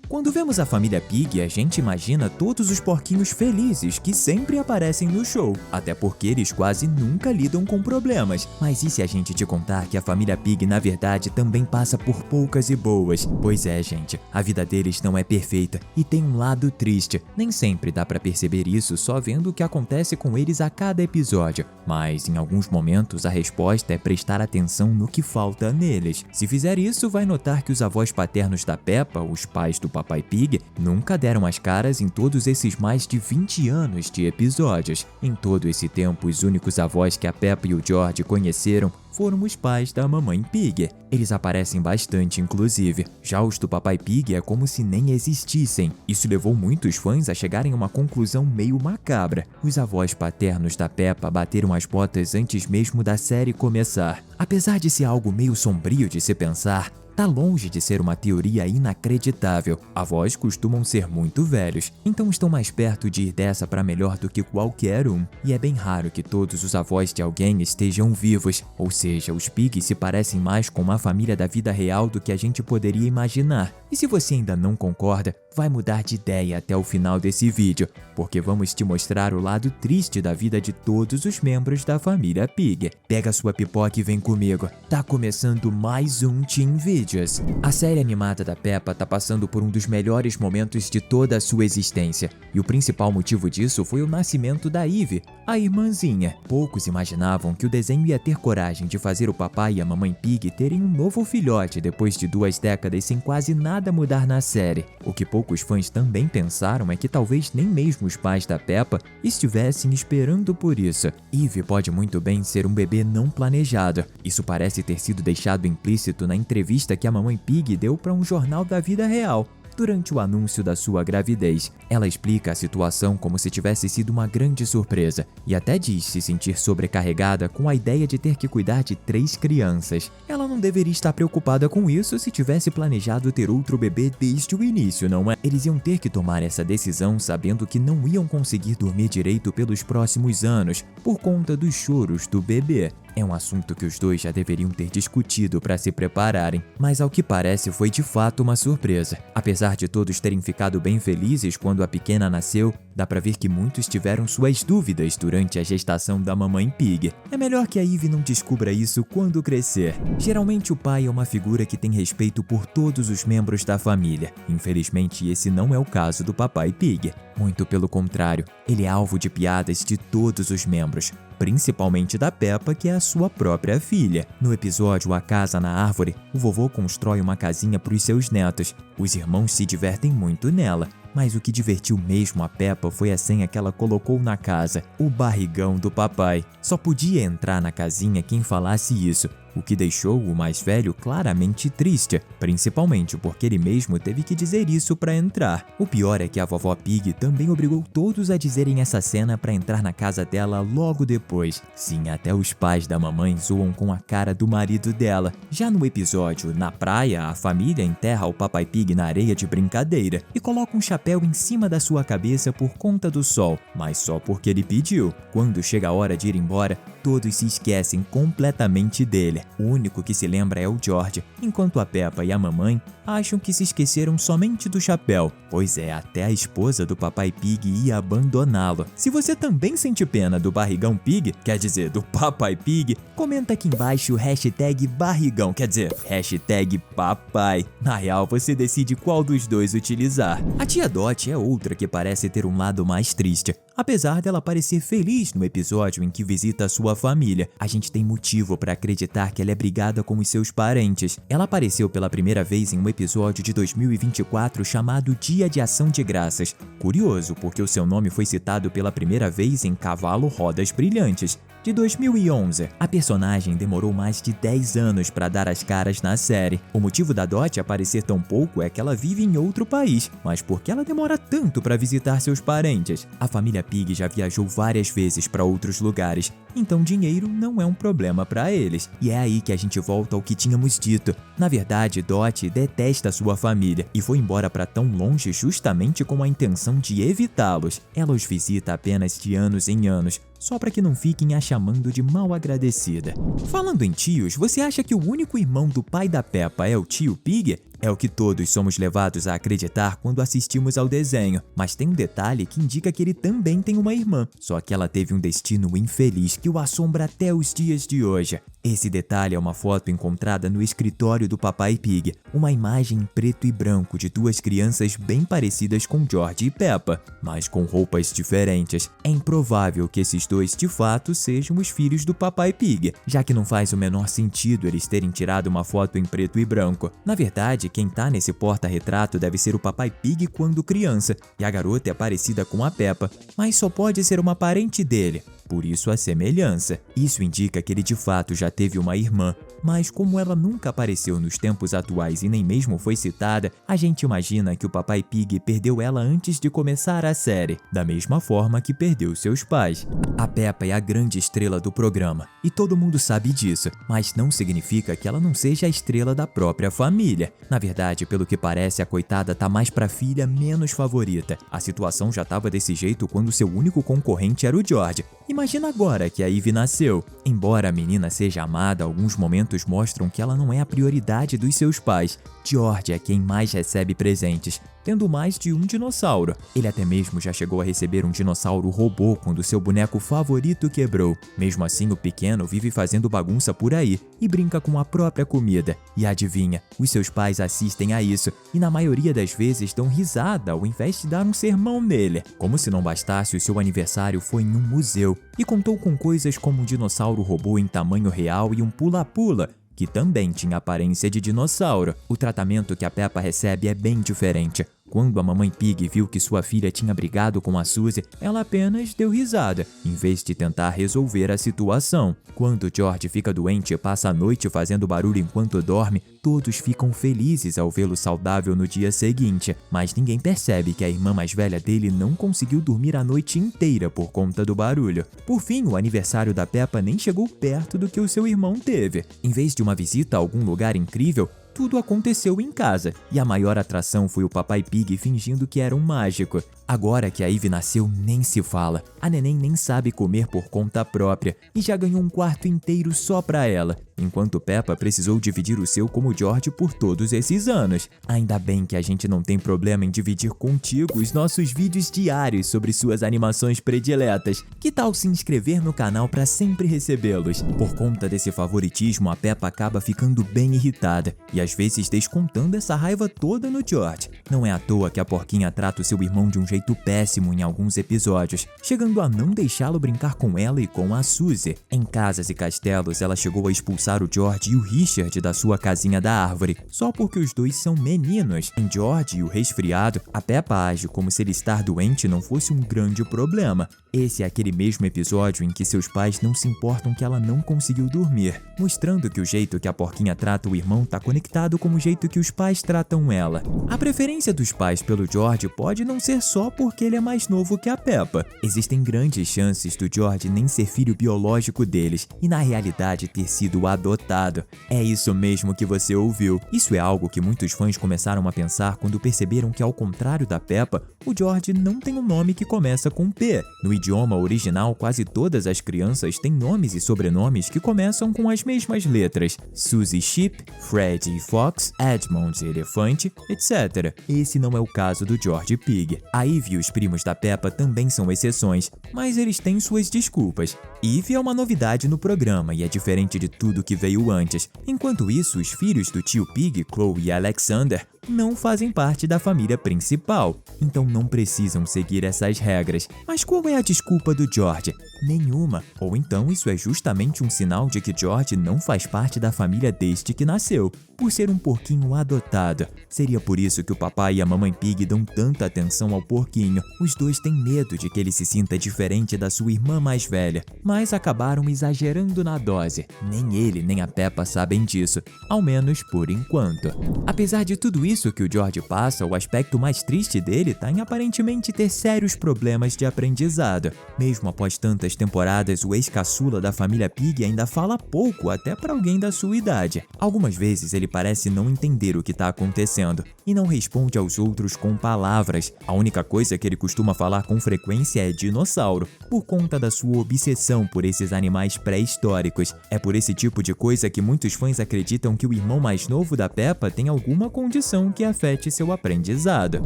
Quando vemos a família Pig, a gente imagina todos os porquinhos felizes que sempre aparecem no show, até porque eles quase nunca lidam com problemas. Mas e se a gente te contar que a família Pig na verdade também passa por poucas e boas? Pois é, gente, a vida deles não é perfeita e tem um lado triste. Nem sempre dá pra perceber isso só vendo o que acontece com eles a cada episódio, mas em alguns momentos a resposta é prestar atenção no que falta neles. Se fizer isso, vai notar que os avós paternos da Peppa, os pais do Papai Pig, nunca deram as caras em todos esses mais de 20 anos de episódios. Em todo esse tempo, os únicos avós que a Peppa e o George conheceram foram os pais da Mamãe Pig. Eles aparecem bastante, inclusive. Já os do Papai Pig é como se nem existissem. Isso levou muitos fãs a chegarem a uma conclusão meio macabra. Os avós paternos da Peppa bateram as botas antes mesmo da série começar. Apesar de ser algo meio sombrio de se pensar, tá longe de ser uma teoria inacreditável. Avós costumam ser muito velhos, então estão mais perto de ir dessa para melhor do que qualquer um. E é bem raro que todos os avós de alguém estejam vivos, ou seja, os Pigs se parecem mais com uma família da vida real do que a gente poderia imaginar. E se você ainda não concorda, vai mudar de ideia até o final desse vídeo, porque vamos te mostrar o lado triste da vida de todos os membros da família Pig. Pega sua pipoca e vem comigo. Tá começando mais um Teen Videos. A série animada da Peppa tá passando por um dos melhores momentos de toda a sua existência, e o principal motivo disso foi o nascimento da Ivy, a irmãzinha. Poucos imaginavam que o desenho ia ter coragem de fazer o papai e a mamãe Pig terem um novo filhote depois de 2 décadas sem quase nada mudar na série. O que poucos fãs também pensaram é que talvez nem mesmo os pais da Peppa estivessem esperando por isso. Ivy pode muito bem ser um bebê não planejado. Isso parece ter sido deixado implícito na entrevista que a mamãe Pig deu para um jornal da vida real. Durante o anúncio da sua gravidez, ela explica a situação como se tivesse sido uma grande surpresa e até diz se sentir sobrecarregada com a ideia de ter que cuidar de 3 crianças. Ela não deveria estar preocupada com isso se tivesse planejado ter outro bebê desde o início, não é? Eles iam ter que tomar essa decisão sabendo que não iam conseguir dormir direito pelos próximos anos por conta dos choros do bebê. É um assunto que os dois já deveriam ter discutido para se prepararem, mas ao que parece foi de fato uma surpresa. Apesar de todos terem ficado bem felizes quando a pequena nasceu, dá pra ver que muitos tiveram suas dúvidas durante a gestação da mamãe Pig. É melhor que a Ivy não descubra isso quando crescer. Geralmente o pai é uma figura que tem respeito por todos os membros da família. Infelizmente esse não é o caso do Papai Pig. Muito pelo contrário, ele é alvo de piadas de todos os membros, principalmente da Peppa, que é a sua própria filha. No episódio A Casa na Árvore, o vovô constrói uma casinha para os seus netos. Os irmãos se divertem muito nela, mas o que divertiu mesmo a Peppa foi a senha que ela colocou na casa, o barrigão do papai. Só podia entrar na casinha quem falasse isso, o que deixou o mais velho claramente triste, principalmente porque ele mesmo teve que dizer isso para entrar. O pior é que a vovó Pig também obrigou todos a dizerem essa cena para entrar na casa dela logo depois. Sim, até os pais da mamãe zoam com a cara do marido dela. Já no episódio Na Praia, a família enterra o Papai Pig na areia de brincadeira e coloca um chapéu em cima da sua cabeça por conta do sol, mas só porque ele pediu. Quando chega a hora de ir embora, todos se esquecem completamente dele. O único que se lembra é o George, enquanto a Peppa e a mamãe acham que se esqueceram somente do chapéu. Pois é, até a esposa do Papai Pig ia abandoná-lo. Se você também sente pena do barrigão Pig, quer dizer, do Papai Pig, comenta aqui embaixo o hashtag barrigão, quer dizer, hashtag papai. Na real, você decide qual dos dois utilizar. A tia Dot é outra que parece ter um lado mais triste. Apesar dela parecer feliz no episódio em que visita sua família, a gente tem motivo para acreditar que ela é brigada com os seus parentes. Ela apareceu pela primeira vez em um episódio de 2024 chamado Dia de Ação de Graças. Curioso, porque o seu nome foi citado pela primeira vez em Cavalo Rodas Brilhantes, de 2011. A personagem demorou mais de 10 anos para dar as caras na série. O motivo da Dot aparecer tão pouco é que ela vive em outro país, mas por que ela demora tanto para visitar seus parentes? A família Pig já viajou várias vezes para outros lugares, então dinheiro não é um problema para eles. E é aí que a gente volta ao que tínhamos dito. Na verdade, Dot detesta sua família e foi embora para tão longe justamente com a intenção de evitá-los. Ela os visita apenas de anos em anos, só para que não fiquem a chamando de mal agradecida. Falando em tios, você acha que o único irmão do pai da Peppa é o tio Pig? É o que todos somos levados a acreditar quando assistimos ao desenho, mas tem um detalhe que indica que ele também tem uma irmã, só que ela teve um destino infeliz que o assombra até os dias de hoje. Esse detalhe é uma foto encontrada no escritório do Papai Pig, uma imagem em preto e branco de duas crianças bem parecidas com George e Peppa, mas com roupas diferentes. É improvável que esses dois de fato sejam os filhos do Papai Pig, já que não faz o menor sentido eles terem tirado uma foto em preto e branco. Na verdade, quem tá nesse porta-retrato deve ser o Papai Pig quando criança, e a garota é parecida com a Peppa, mas só pode ser uma parente dele. Por isso a semelhança. Isso indica que ele de fato já teve uma irmã, mas como ela nunca apareceu nos tempos atuais e nem mesmo foi citada, a gente imagina que o Papai Pig perdeu ela antes de começar a série, da mesma forma que perdeu seus pais. A Peppa é a grande estrela do programa, e todo mundo sabe disso, mas não significa que ela não seja a estrela da própria família. Na verdade, pelo que parece, a coitada tá mais pra filha menos favorita. A situação já tava desse jeito quando seu único concorrente era o George. Imagina agora que a Ivy nasceu. Embora a menina seja amada, alguns momentos mostram que ela não é a prioridade dos seus pais. George é quem mais recebe presentes, tendo mais de um dinossauro. Ele até mesmo já chegou a receber um dinossauro robô quando seu boneco favorito quebrou. Mesmo assim, o pequeno vive fazendo bagunça por aí e brinca com a própria comida. E adivinha, os seus pais assistem a isso e na maioria das vezes dão risada ao invés de dar um sermão nele. Como se não bastasse, o seu aniversário foi em um museu e contou com coisas como um dinossauro robô em tamanho real e um pula-pula, que também tinha aparência de dinossauro. O tratamento que a Peppa recebe é bem diferente. Quando a mamãe Pig viu que sua filha tinha brigado com a Suzy, ela apenas deu risada, em vez de tentar resolver a situação. Quando George fica doente e passa a noite fazendo barulho enquanto dorme, todos ficam felizes ao vê-lo saudável no dia seguinte, mas ninguém percebe que a irmã mais velha dele não conseguiu dormir a noite inteira por conta do barulho. Por fim, o aniversário da Peppa nem chegou perto do que o seu irmão teve. Em vez de uma visita a algum lugar incrível, tudo aconteceu em casa, e a maior atração foi o Papai Pig fingindo que era um mágico. Agora que a Ivy nasceu, nem se fala. A neném nem sabe comer por conta própria e já ganhou um quarto inteiro só pra ela, enquanto Peppa precisou dividir o seu como George por todos esses anos. Ainda bem que a gente não tem problema em dividir contigo os nossos vídeos diários sobre suas animações prediletas. Que tal se inscrever no canal pra sempre recebê-los? Por conta desse favoritismo, a Peppa acaba ficando bem irritada e às vezes descontando essa raiva toda no George. Não é à toa que a porquinha trata o seu irmão de um jeito péssimo em alguns episódios, chegando a não deixá-lo brincar com ela e com a Suzy. Em Casas e Castelos, ela chegou a expulsar o George e o Richard da sua casinha da árvore, só porque os dois são meninos. Em George e o Resfriado, a Peppa age como se ele estar doente não fosse um grande problema. Esse é aquele mesmo episódio em que seus pais não se importam que ela não conseguiu dormir, mostrando que o jeito que a porquinha trata o irmão tá conectado com o jeito que os pais tratam ela. A preferência dos pais pelo George pode não ser só porque ele é mais novo que a Peppa. Existem grandes chances do George nem ser filho biológico deles e na realidade ter sido adotado. É isso mesmo que você ouviu. Isso é algo que muitos fãs começaram a pensar quando perceberam que, ao contrário da Peppa, o George não tem um nome que começa com P. No idioma original, quase todas as crianças têm nomes e sobrenomes que começam com as mesmas letras: Suzy Sheep, Freddy Fox, Edmund Elefante, etc. Esse não é o caso do George Pig. A Ivy e os primos da Peppa também são exceções, mas eles têm suas desculpas. Ivy é uma novidade no programa e é diferente de tudo que veio antes. Enquanto isso, os filhos do tio Pig, Chloe e Alexander, não fazem parte da família principal, então não precisam seguir essas regras. Mas qual é a desculpa do George? Nenhuma. Ou então isso é justamente um sinal de que George não faz parte da família desde que nasceu, por ser um porquinho adotado. Seria por isso que o papai e a mamãe Pig dão tanta atenção ao porquinho. Os dois têm medo de que ele se sinta diferente da sua irmã mais velha, mas acabaram exagerando na dose. Nem ele nem a Peppa sabem disso, ao menos por enquanto. Apesar de tudo isso, isso que o George passa, o aspecto mais triste dele tá em aparentemente ter sérios problemas de aprendizado. Mesmo após tantas temporadas, o ex-caçula da família Pig ainda fala pouco até para alguém da sua idade. Algumas vezes ele parece não entender o que tá acontecendo e não responde aos outros com palavras. A única coisa que ele costuma falar com frequência é dinossauro, por conta da sua obsessão por esses animais pré-históricos. É por esse tipo de coisa que muitos fãs acreditam que o irmão mais novo da Peppa tem alguma condição que afete seu aprendizado.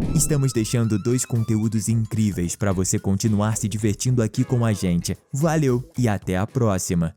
Estamos deixando 2 conteúdos incríveis para você continuar se divertindo aqui com a gente. Valeu e até a próxima!